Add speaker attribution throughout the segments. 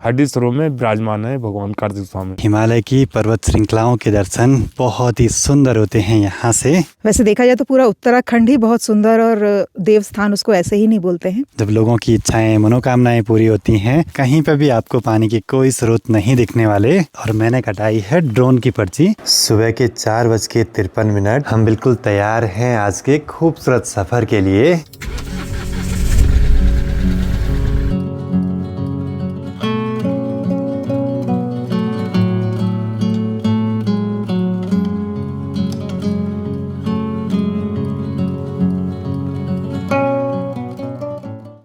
Speaker 1: हड्डी सरोवर में विराजमान है भगवान कार्तिक स्वामी।
Speaker 2: हिमालय की पर्वत श्रृंखलाओं के दर्शन बहुत ही सुंदर होते हैं यहाँ से।
Speaker 3: वैसे देखा जाए तो पूरा उत्तराखंड ही बहुत सुंदर और देवस्थान उसको ऐसे ही नहीं बोलते हैं।
Speaker 2: जब लोगों की इच्छाएं मनोकामनाएं पूरी होती हैं, कहीं पे भी आपको पानी की कोई स्रोत नहीं दिखने वाले। और मैंने कटाई है ड्रोन की पर्ची। सुबह के 4:53 हम बिल्कुल तैयार हैं आज के खूबसूरत सफर के लिए।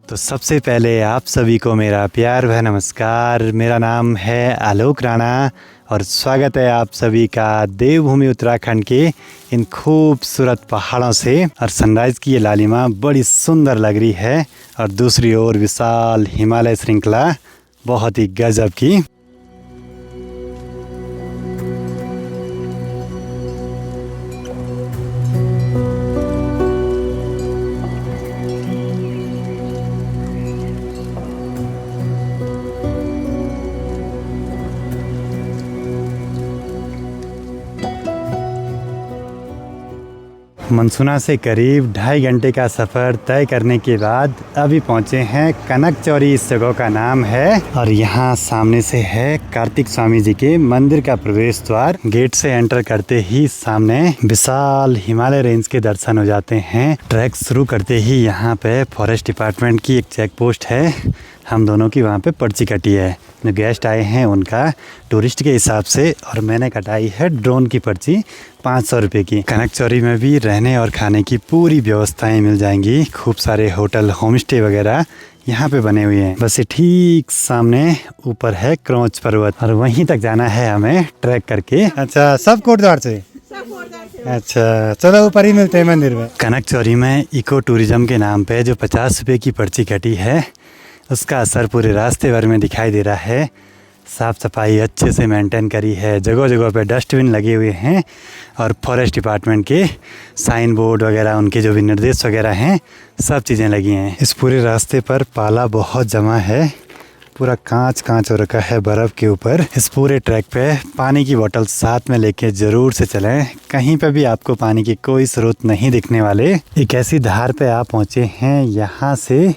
Speaker 2: तो सबसे पहले आप सभी को मेरा प्यार भरा नमस्कार। मेरा नाम है आलोक राणा और स्वागत है आप सभी का देवभूमि उत्तराखंड के इन खूबसूरत पहाड़ों से। और सनराइज़ की ये लालिमा बड़ी सुंदर लग रही है और दूसरी ओर विशाल हिमालय श्रृंखला बहुत ही गजब की। मनसूना से करीब 2.5 घंटे का सफ़र तय करने के बाद अभी पहुँचे हैं कनकचौरी। इस जगह का नाम है और यहाँ सामने से है कार्तिक स्वामी जी के मंदिर का प्रवेश द्वार। गेट से एंटर करते ही सामने विशाल हिमालय रेंज के दर्शन हो जाते हैं। ट्रैक शुरू करते ही यहाँ पे फॉरेस्ट डिपार्टमेंट की एक चेक पोस्ट है। हम दोनों की वहाँ पे पर्ची कटी है। जो गेस्ट आए हैं उनका टूरिस्ट के हिसाब से, और मैंने कटाई है ड्रोन की पर्ची 500 रुपये की। कनकचौरी में भी रहने और खाने की पूरी व्यवस्थाएं मिल जाएंगी। खूब सारे होटल, होम स्टे वगैरह यहाँ पे बने हुए हैं। बस ठीक सामने ऊपर है क्रौच पर्वत और वहीं तक जाना है हमें ट्रैक करके। अच्छा, सब कोटद्वार से? अच्छा, चलो ऊपर ही मिलते हैं मंदिर में। कनकचौरी में इको टूरिज्म के नाम पे जो 50 रुपये की पर्ची कटी है उसका असर पूरे रास्ते भर में दिखाई दे रहा है। साफ़ सफाई अच्छे से मेंटेन करी है, जगह जगह पे डस्टबिन लगे हुए हैं और फॉरेस्ट डिपार्टमेंट के साइन बोर्ड वगैरह, उनके जो भी निर्देश वगैरह हैं, सब चीज़ें लगी हैं। इस पूरे रास्ते पर पाला बहुत जमा है, पूरा कांच कांच हो रखा है बर्फ़ के ऊपर। इस पूरे ट्रैक पे पानी की बोतल साथ में लेके ज़रूर से चलें। कहीं पे भी आपको पानी की कोई स्रोत नहीं दिखने वाले। एक ऐसी धार पे आप पहुँचे हैं, यहाँ से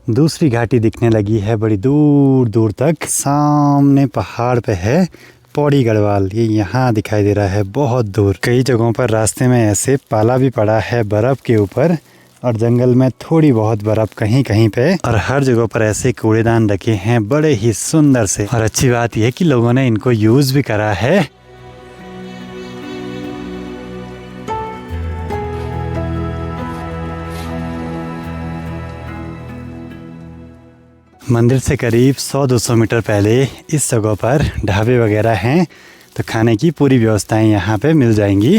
Speaker 2: दूसरी घाटी दिखने लगी है बड़ी दूर दूर तक। सामने पहाड़ पे है पौड़ी गढ़वाल, ये यहाँ दिखाई दे रहा है बहुत दूर। कई जगहों पर रास्ते में ऐसे पाला भी पड़ा है बर्फ़ के ऊपर और जंगल में थोड़ी बहुत बर्फ़ कहीं कहीं पे, और हर जगह पर ऐसे कूड़ेदान रखे हैं बड़े ही सुंदर से। और अच्छी बात यह कि लोगों ने इनको यूज़ भी करा है। मंदिर से करीब 100-200 मीटर पहले इस जगह पर ढाबे वगैरह हैं, तो खाने की पूरी व्यवस्थाएं यहाँ पे मिल जाएंगी।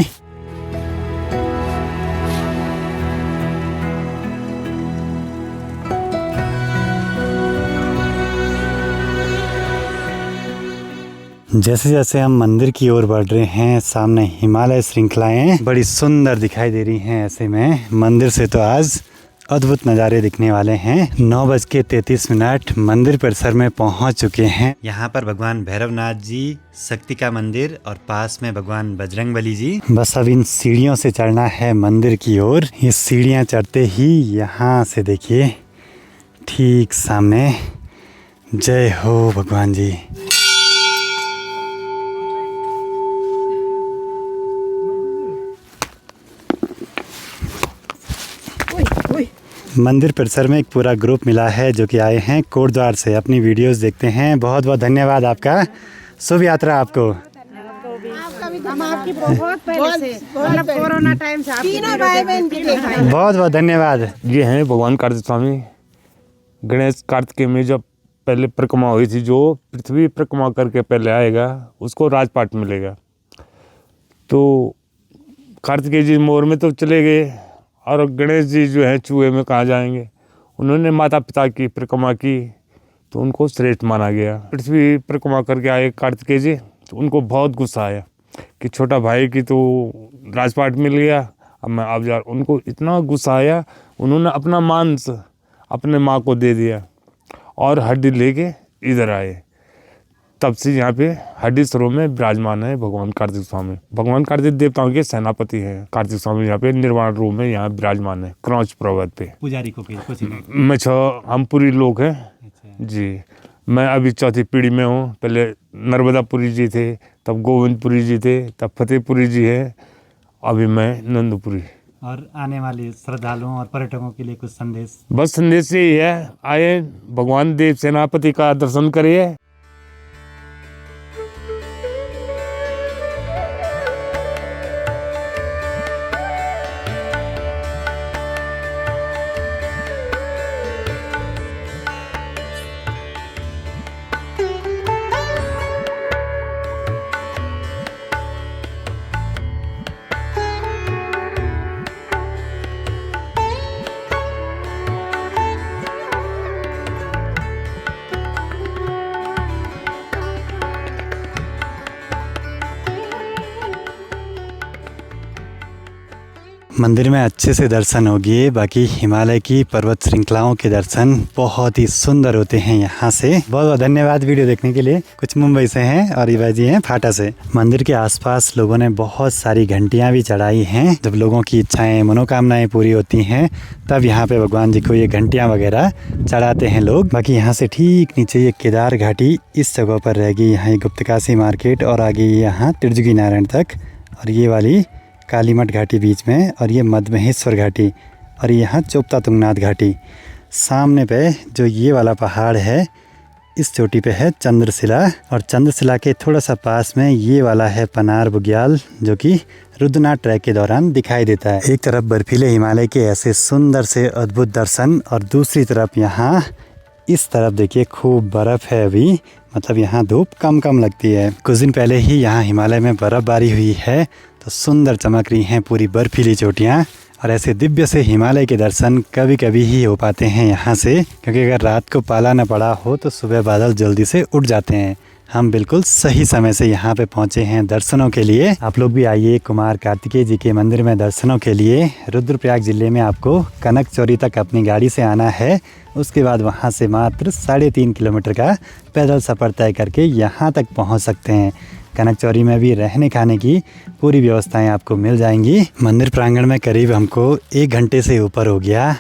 Speaker 2: जैसे जैसे हम मंदिर की ओर बढ़ रहे हैं, सामने हिमालय श्रृंखलाएं बड़ी सुंदर दिखाई दे रही हैं। ऐसे में मंदिर से तो आज अद्भुत नज़ारे दिखने वाले हैं। 9:33 मंदिर परिसर में पहुंच चुके हैं। यहाँ पर भगवान भैरवनाथ जी, शक्ति का मंदिर और पास में भगवान बजरंगबली जी। बस अब इन सीढ़ियों से चढ़ना है मंदिर की ओर। ये सीढ़ियाँ चढ़ते ही यहाँ से देखिए ठीक सामने जय हो भगवान जी। मंदिर परिसर में एक पूरा ग्रुप मिला है जो कि आए हैं कोटद्वार से, अपनी वीडियोस देखते हैं। बहुत बहुत धन्यवाद आपका। शुभ यात्रा आपको।
Speaker 4: हम आपकी बहुत पहले से, मतलब कोरोना टाइम से तीनों भाई बहन की
Speaker 2: बहुत बहुत धन्यवाद।
Speaker 1: ये हैं भगवान कार्तिक स्वामी। गणेश कार्तिक में जब पहले परिक्रमा हुई थी, जो पृथ्वी परिक्रमा करके पहले आएगा उसको राजपाट मिलेगा। तो कार्तिकेय जी मोर में तो चले गए और गणेश जी जो है चूहे में कहाँ जाएंगे। उन्होंने माता पिता की परिक्रमा की तो उनको श्रेष्ठ माना गया। पृथ्वी परिक्रमा करके आए कार्तिकेय जी, तो उनको बहुत गुस्सा आया कि छोटा भाई की तो राजपाट मिल गया, अब मैं आप जा। उनको इतना गुस्सा आया, उन्होंने अपना मांस अपने माँ को दे दिया और हड्डी लेके इधर आए। तब से यहाँ पे हड्डीसरों में विराजमान है भगवान कार्तिक स्वामी। भगवान कार्तिक देवताओं के सेनापति हैं कार्तिक स्वामी। यहाँ पे निर्वाण रूप में यहाँ विराजमान है क्रौच पर्वत पे।
Speaker 2: पुजारी को कुछ
Speaker 1: मैं हम पुरी लोग हैं जी। मैं अभी चौथी पीढ़ी में हूँ। पहले नर्मदापुरी जी थे, तब गोविंदपुरी जी थे, तब फतेहपुरी जी है, अभी मैं नंदपुरी।
Speaker 2: और आने वाले श्रद्धालुओं और पर्यटकों के लिए कुछ संदेश?
Speaker 1: बस संदेश यही है, आए भगवान देव सेनापति का दर्शन करिए।
Speaker 2: मंदिर में अच्छे से दर्शन हो गए। बाकी हिमालय की पर्वत श्रृंखलाओं के दर्शन बहुत ही सुंदर होते हैं यहाँ से। बहुत बहुत धन्यवाद वीडियो देखने के लिए। कुछ मुंबई से हैं और ये जी हैं फाटा से। मंदिर के आसपास लोगों ने बहुत सारी घंटियाँ भी चढ़ाई हैं। जब लोगों की इच्छाएं मनोकामनाएं पूरी होती हैं तब यहाँ पे भगवान जी को ये घंटियाँ वगैरह चढ़ाते हैं लोग। बाकी यहाँ से ठीक नीचे ये केदार घाटी इस जगह पर रहेगी। यहाँ ये गुप्तकाशी मार्केट और आगे यहाँ त्रिजुगी नारायण तक, और ये वाली कालीमठ घाटी बीच में, और ये मधमहेश्वर घाटी, और यहाँ चोपता तुंगनाथ घाटी। सामने पे जो ये वाला पहाड़ है इस चोटी पे है चंद्रशिला, और चंद्रशिला के थोड़ा सा पास में ये वाला है पनार बुग्याल, जो कि रुद्रनाथ ट्रैक के दौरान दिखाई देता है। एक तरफ बर्फीले हिमालय के ऐसे सुंदर से अद्भुत दर्शन, और दूसरी तरफ यहाँ इस तरफ देखिए खूब बर्फ़ है अभी, मतलब यहाँ धूप कम लगती है। कुछ दिन पहले ही यहाँ हिमालय में बर्फ़बारी हुई है, तो सुंदर चमक रही हैं पूरी बर्फीली चोटियाँ। और ऐसे दिव्य से हिमालय के दर्शन कभी कभी ही हो पाते हैं यहाँ से, क्योंकि अगर रात को पाला न पड़ा हो तो सुबह बादल जल्दी से उठ जाते हैं। हम बिल्कुल सही समय से यहाँ पे पहुँचे हैं दर्शनों के लिए। आप लोग भी आइए कुमार कार्तिकेय जी के मंदिर में दर्शनों के लिए। रुद्रप्रयाग जिले में आपको कनक चौरी तक अपनी गाड़ी से आना है। उसके बाद वहाँ से मात्र 3.5 किलोमीटर का पैदल सफ़र तय करके यहाँ तक पहुँच सकते हैं। कनक चौरी में भी रहने खाने की पूरी व्यवस्थाएं आपको मिल जाएंगी। मंदिर प्रांगण में करीब हमको 1 घंटे से ऊपर हो गया।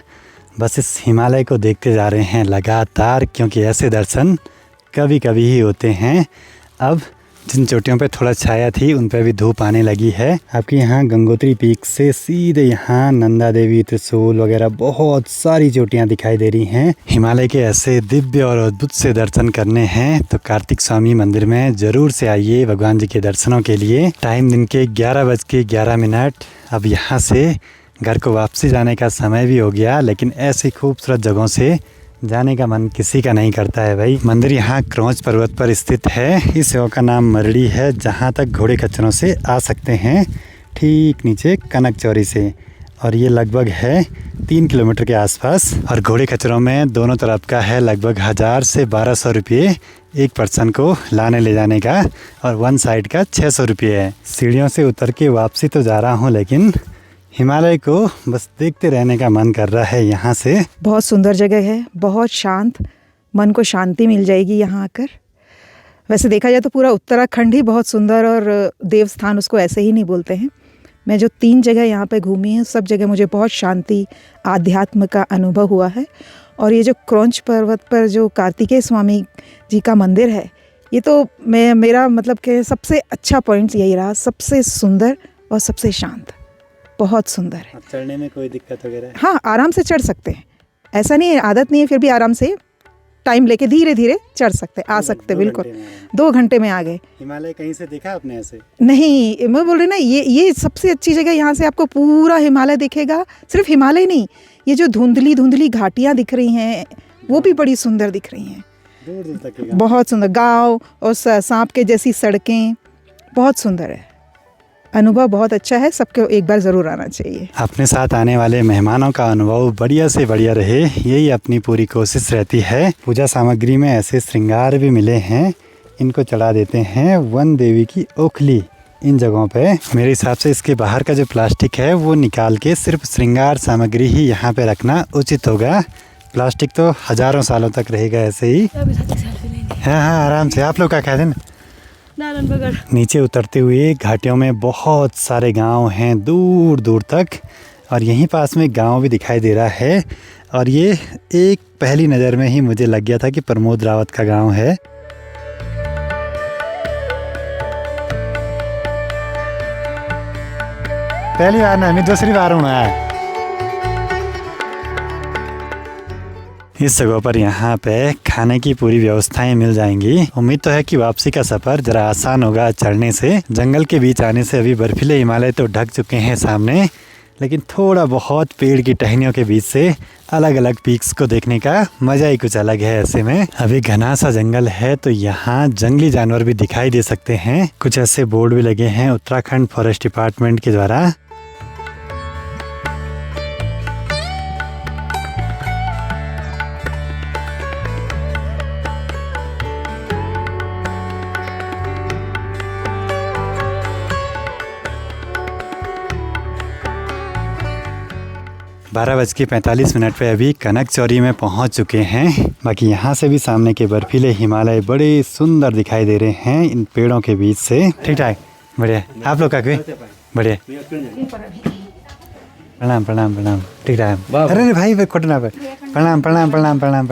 Speaker 2: बस इस हिमालय को देखते जा रहे हैं लगातार, क्योंकि ऐसे दर्शन कभी कभी ही होते हैं। अब जिन चोटियों पे थोड़ा छाया थी उन पे भी धूप आने लगी है। आपके यहाँ गंगोत्री पीक से सीधे यहाँ नंदा देवी, त्रिशूल वगैरह बहुत सारी चोटियाँ दिखाई दे रही हैं। हिमालय के ऐसे दिव्य और अद्भुत से दर्शन करने हैं तो कार्तिक स्वामी मंदिर में ज़रूर से आइए भगवान जी के दर्शनों के लिए। टाइम दिन के 11:11। अब यहाँ से घर को वापसी जाने का समय भी हो गया, लेकिन ऐसी खूबसूरत जगहों से जाने का मन किसी का नहीं करता है भाई। मंदिर यहाँ क्रौच पर्वत पर स्थित है। इस जगह का नाम मरड़ी है, जहाँ तक घोड़े खच्चरों से आ सकते हैं, ठीक नीचे कनक चौरी से। और ये लगभग है 3 किलोमीटर के आसपास। और घोड़े खच्चरों में दोनों तरफ का है लगभग 1000 से 1200 रुपये एक पर्सन को लाने ले जाने का, और वन साइड का 600 रुपये है। सीढ़ियों से उतर के वापसी तो जा रहा हूँ, लेकिन हिमालय को बस देखते रहने का मन कर रहा है यहाँ से।
Speaker 3: बहुत सुंदर जगह है, बहुत शांत, मन को शांति मिल जाएगी यहाँ आकर। वैसे देखा जाए तो पूरा उत्तराखंड ही बहुत सुंदर और देवस्थान उसको ऐसे ही नहीं बोलते हैं। मैं जो 3 जगह यहाँ पे घूमी हूँ, सब जगह मुझे बहुत शांति, आध्यात्म का अनुभव हुआ है। और ये जो क्रौच पर्वत पर जो कार्तिकेय स्वामी जी का मंदिर है, ये तो मेरा मतलब कि सबसे अच्छा पॉइंट यही रहा, सबसे सुंदर और सबसे शांत, बहुत सुंदर है।
Speaker 2: चढ़ने में कोई दिक्कत वगैरह?
Speaker 3: हाँ, आराम से चढ़ सकते हैं, ऐसा नहीं है, आदत नहीं है, फिर भी आराम से टाइम लेके धीरे धीरे चढ़ सकते, आ सकते, बिल्कुल 2 घंटे में आ गए।
Speaker 2: हिमालय कहीं से देखा आपने ऐसे?
Speaker 3: नहीं, मैं बोल रही ना, ये सबसे अच्छी जगह, यहाँ से आपको पूरा हिमालय दिखेगा। सिर्फ हिमालय नहीं, ये जो धुंधली घाटियाँ दिख रही हैं वो भी बड़ी सुंदर दिख रही हैं,
Speaker 2: दूर दूर तक के
Speaker 3: बहुत सुंदर गाँव और सांप के जैसी सड़कें, बहुत सुंदर है। अनुभव बहुत अच्छा है, सबको एक बार ज़रूर आना चाहिए।
Speaker 2: अपने साथ आने वाले मेहमानों का अनुभव बढ़िया से बढ़िया रहे, यही अपनी पूरी कोशिश रहती है। पूजा सामग्री में ऐसे श्रृंगार भी मिले हैं, इनको चढ़ा देते हैं वन देवी की ओखली इन जगहों पे। मेरे हिसाब से इसके बाहर का जो प्लास्टिक है वो निकाल के सिर्फ श्रृंगार सामग्री ही यहाँ पे रखना उचित होगा। प्लास्टिक तो हज़ारों सालों तक रहेगा ऐसे ही। हाँ, आराम से। आप लोग क्या कहते हैं?
Speaker 4: नारायणबगड़।
Speaker 2: नीचे उतरते हुए घाटियों में बहुत सारे गांव हैं दूर दूर तक, और यहीं पास में गांव भी दिखाई दे रहा है। और ये एक पहली नज़र में ही मुझे लग गया था कि प्रमोद रावत का गांव है। पहली बार ना, मैं दूसरी बार हूँ मैं इस जगह पर। यहाँ पे खाने की पूरी व्यवस्थाएं मिल जाएंगी। उम्मीद तो है कि वापसी का सफ़र ज़रा आसान होगा चढ़ने से। जंगल के बीच आने से अभी बर्फीले हिमालय तो ढक चुके हैं सामने, लेकिन थोड़ा बहुत पेड़ की टहनियों के बीच से अलग अलग पीक्स को देखने का मज़ा ही कुछ अलग है। ऐसे में अभी घना सा जंगल है, तो यहाँ जंगली जानवर भी दिखाई दे सकते हैं। कुछ ऐसे बोर्ड भी लगे हैं उत्तराखंड फॉरेस्ट डिपार्टमेंट के द्वारा। बारह बज के 45 मिनट पे अभी कनक चौरी में पहुंच चुके हैं। बाकी यहाँ से भी सामने के बर्फीले हिमालय बड़े सुंदर दिखाई दे रहे हैं इन पेड़ों के बीच से। ठीक ठाक, बढ़िया। आप लोग का बढ़िया। प्रणाम प्रणाम प्रणाम। ठीक ठाक। अरे भाई खोटना पे प्रणाम प्रणाम प्रणाम प्रणाम।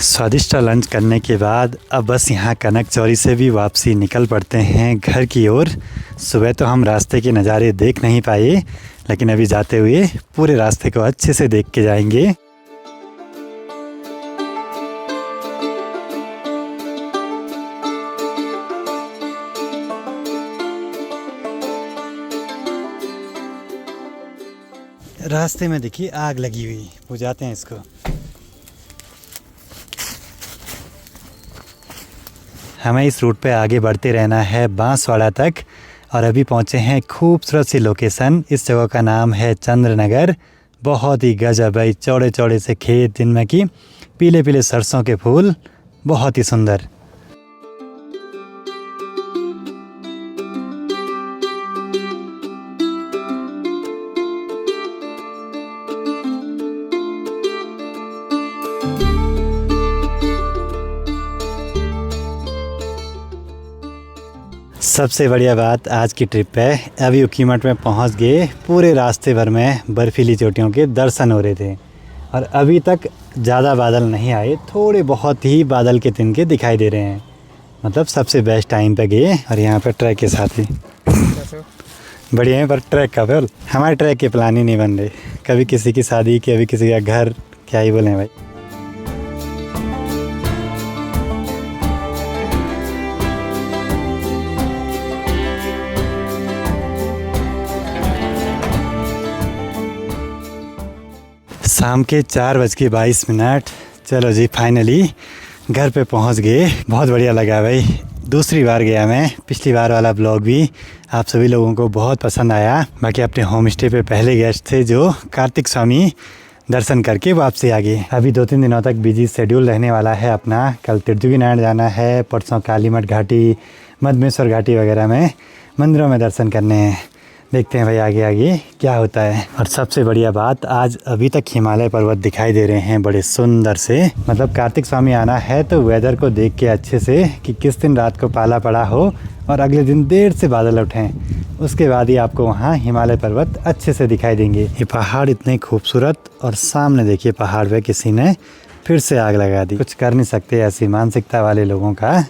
Speaker 2: स्वादिष्ट लंच करने के बाद अब बस यहाँ कनक चौरी से भी वापसी निकल पड़ते हैं घर की ओर। सुबह तो हम रास्ते के नज़ारे देख नहीं पाए, लेकिन अभी जाते हुए पूरे रास्ते को अच्छे से देख के जाएंगे। रास्ते में देखिए आग लगी हुई, बुझाते हैं इसको। हमें इस रूट पे आगे बढ़ते रहना है बांसवाड़ा तक, और अभी पहुंचे हैं खूबसूरत सी लोकेशन। इस जगह का नाम है चंद्रनगर। बहुत ही गजब है, चौड़े चौड़े से खेत जिनमें कि पीले पीले सरसों के फूल, बहुत ही सुंदर। सबसे बढ़िया बात आज की ट्रिप पे अभी उखीमठ में पहुंच गए। पूरे रास्ते भर में बर्फीली चोटियों के दर्शन हो रहे थे, और अभी तक ज़्यादा बादल नहीं आए, थोड़े बहुत ही बादल के तिनके दिखाई दे रहे हैं। मतलब सबसे बेस्ट टाइम पे गए। और यहाँ पे ट्रैक के साथ ही बढ़िया है, पर ट्रैक का फिर हमारे ट्रैक के प्लान ही नहीं बन रहे। कभी किसी की शादी, कभी किसी का घर, क्या ही बोलें भाई। शाम के 4:22। चलो जी फाइनली घर पे पहुंच गए। बहुत बढ़िया लगा भाई, दूसरी बार गया मैं। पिछली बार वाला ब्लॉग भी आप सभी लोगों को बहुत पसंद आया। बाकी अपने होम स्टे पे पहले गेस्ट थे जो कार्तिक स्वामी, दर्शन करके वापसी आ गए। अभी 2-3 दिनों तक बिजी शेड्यूल रहने वाला है अपना। कल तिरजुगी नारायण जाना है, परसों कालीमठ घाटी, मधमेश्वर घाटी वगैरह में मंदिरों में दर्शन करने हैं। देखते हैं भाई आगे आगे क्या होता है। और सबसे बढ़िया बात, आज अभी तक हिमालय पर्वत दिखाई दे रहे हैं बड़े सुंदर से। मतलब कार्तिक स्वामी आना है तो वेदर को देख के अच्छे से कि किस दिन रात को पाला पड़ा हो और अगले दिन देर से बादल उठें, उसके बाद ही आपको वहाँ हिमालय पर्वत अच्छे से दिखाई देंगे। ये पहाड़ इतने खूबसूरत, और सामने देखिए पहाड़ पे किसी ने फिर से आग लगा दी। कुछ कर नहीं सकते ऐसी मानसिकता वाले लोगों का।